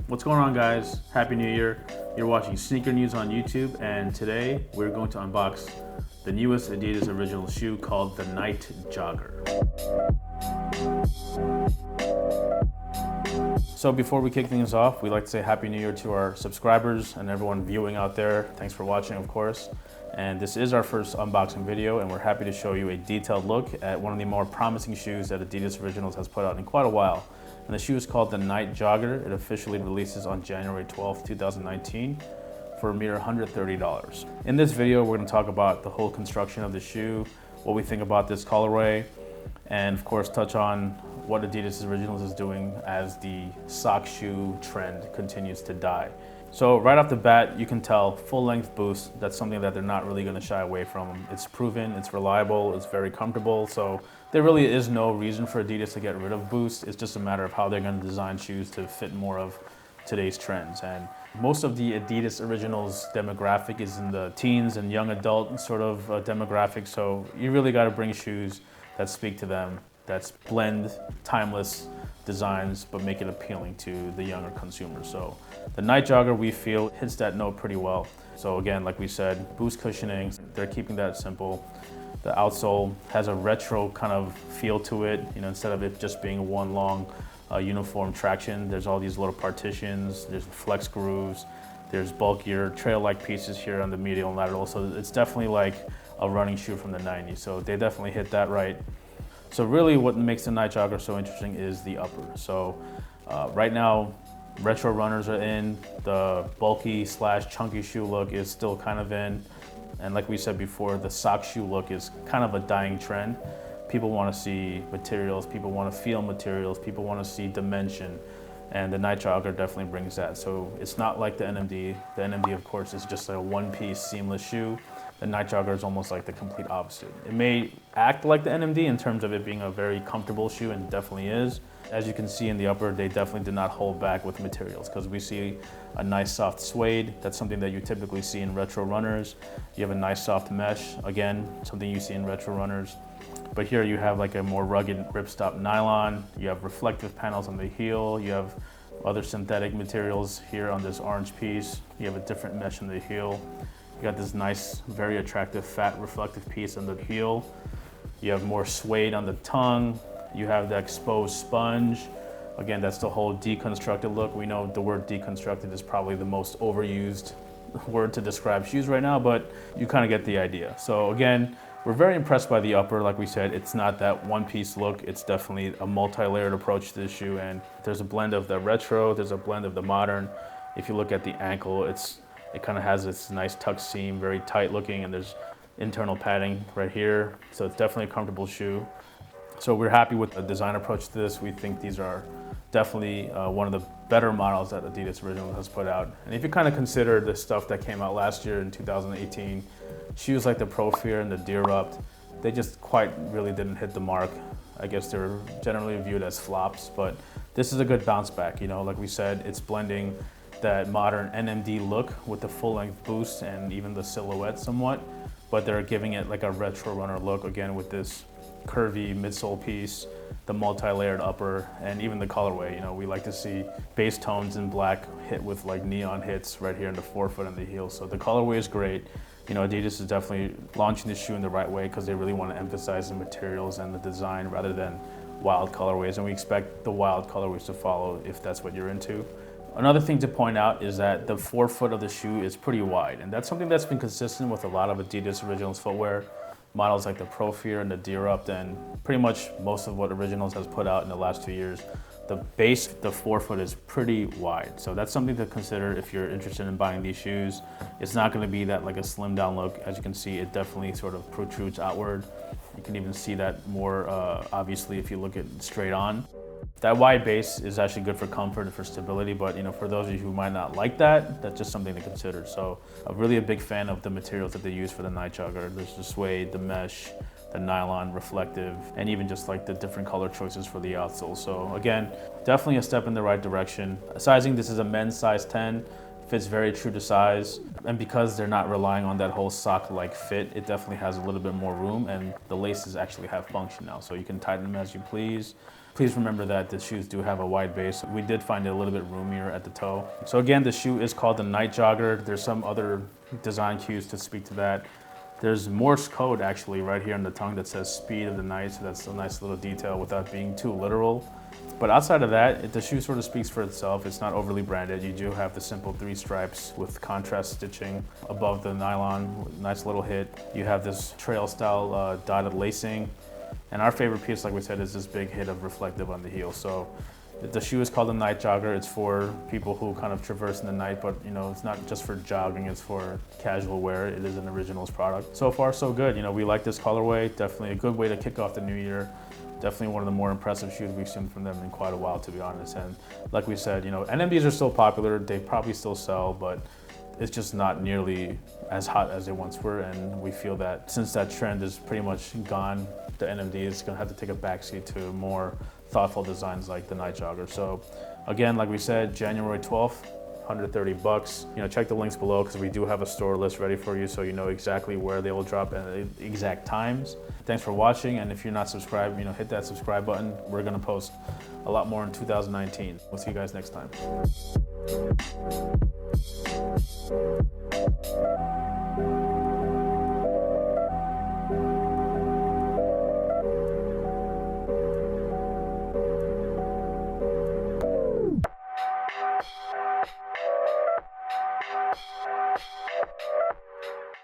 What's going on, guys? Happy New Year. You're watching Sneaker News on YouTube, and today we're going to unbox the newest Adidas original shoe called the Nite Jogger. So before we kick things off, we'd like to say Happy New Year to our subscribers and everyone viewing out there. Thanks for watching, of course. And this is our first unboxing video, and we're happy to show you a detailed look at one of the more promising shoes that Adidas Originals has put out in quite a while. And the shoe is called the Nite Jogger. It officially releases on January 12th, 2019 for a mere $130. In this video, we're going to talk about the whole construction of the shoe, what we think about this colorway, and of course touch on what Adidas Originals is doing as the sock shoe trend continues to die. So right off the bat, you can tell full length boost. That's something that they're not really going to shy away from. It's proven, it's reliable, it's very comfortable. So there really is no reason for Adidas to get rid of boost. It's just a matter of how they're going to design shoes to fit more of today's trends. And most of the Adidas Originals demographic is in the teens and young adult sort of demographic. So you really got to bring shoes that speak to them, that's blend timeless designs, but make it appealing to the younger consumer. So the Nite Jogger, we feel, hits that note pretty well. So again, like we said, boost cushioning, they're keeping that simple. The outsole has a retro kind of feel to it, instead of it just being one long uniform traction. There's all these little partitions, there's flex grooves, there's bulkier trail-like pieces here on the medial and lateral. So it's definitely like a running shoe from the 90s. So they definitely hit that right. So really what makes the Nite Jogger so interesting is the upper. So right now, retro runners are in, the bulky / chunky shoe look is still kind of in. And like we said before, the sock shoe look is kind of a dying trend. People want to see materials, people want to feel materials, people want to see dimension. And the Nite Jogger definitely brings that. So it's not like the NMD. The NMD, of course, is just a one-piece seamless shoe. The Nite Jogger is almost like the complete opposite. It may act like the NMD in terms of it being a very comfortable shoe, and it definitely is. As you can see in the upper, they definitely did not hold back with materials, because we see a nice soft suede. That's something that you typically see in retro runners. You have a nice soft mesh, again, something you see in retro runners. But here you have like a more rugged ripstop nylon. You have reflective panels on the heel. You have other synthetic materials here on this orange piece. You have a different mesh on the heel. You got this nice, very attractive fat reflective piece on the heel. You have more suede on the tongue. You have the exposed sponge. Again, that's the whole deconstructed look. We know the word deconstructed is probably the most overused word to describe shoes right now, but you kind of get the idea. So again, we're very impressed by the upper. Like we said, it's not that one-piece look. It's definitely a multi-layered approach to this shoe, and there's a blend of the retro, there's a blend of the modern. If you look at the ankle, it kind of has this nice tuck seam, very tight looking, and there's internal padding right here. So it's definitely a comfortable shoe. So we're happy with the design approach to this. We think these are definitely one of the better models that Adidas Originals has put out. And if you kind of consider the stuff that came out last year in 2018, shoes like the Pro Fear and the Deerupt, they just quite really didn't hit the mark. I guess they're generally viewed as flops, but this is a good bounce back. Like we said, it's blending that modern NMD look with the full-length boost and even the silhouette somewhat, but they're giving it like a retro runner look, again, with this curvy midsole piece, the multi-layered upper, and even the colorway. We like to see base tones in black hit with like neon hits right here in the forefoot and the heel. So the colorway is great. Adidas is definitely launching this shoe in the right way, because they really want to emphasize the materials and the design rather than wild colorways, and we expect the wild colorways to follow if that's what you're into. Another thing to point out is that the forefoot of the shoe is pretty wide, and that's something that's been consistent with a lot of Adidas Originals footwear, models like the Pro Fear and the Deerupt, and pretty much most of what Originals has put out in the last 2 years. The base, the forefoot is pretty wide. So that's something to consider if you're interested in buying these shoes. It's not gonna be that like a slim down look. As you can see, it definitely sort of protrudes outward. You can even see that more obviously if you look at straight on. That wide base is actually good for comfort and for stability, but for those of you who might not like that, that's just something to consider. So I'm really a big fan of the materials that they use for the Nite Jogger. There's the suede, the mesh, the nylon, reflective, and even just like the different color choices for the outsole. So again, definitely a step in the right direction. Sizing, this is a men's size 10. Fits very true to size, and because they're not relying on that whole sock-like fit, it definitely has a little bit more room, and the laces actually have function now, so you can tighten them as you please. Please remember that the shoes do have a wide base. We did find it a little bit roomier at the toe. So again, the shoe is called the Nite Jogger. There's some other design cues to speak to that. There's Morse code actually right here on the tongue that says speed of the night, so that's a nice little detail without being too literal. But outside of that, the shoe sort of speaks for itself. It's not overly branded. You do have the simple 3 stripes with contrast stitching above the nylon, nice little hit. You have this trail style dotted lacing. And our favorite piece, like we said, is this big hit of reflective on the heel. So the shoe is called the Nite Jogger. It's for people who kind of traverse in the night, but you know, it's not just for jogging, it's for casual wear. It is an originals product. So far, so good. You know, we like this colorway. Definitely a good way to kick off the new year. Definitely one of the more impressive shoes we've seen from them in quite a while, to be honest. And like we said, you know, NMDs are still popular. They probably still sell, but it's just not nearly as hot as they once were. And we feel that since that trend is pretty much gone, the NMD is gonna have to take a backseat to more thoughtful designs like the Nite Jogger. So again, like we said, January 12th, $130. You know, check the links below because we do have a store list ready for you so you know exactly where they will drop and the exact times. Thanks for watching, and if you're not subscribed, you know, hit that subscribe button. We're gonna post a lot more in 2019. We'll see you guys next time.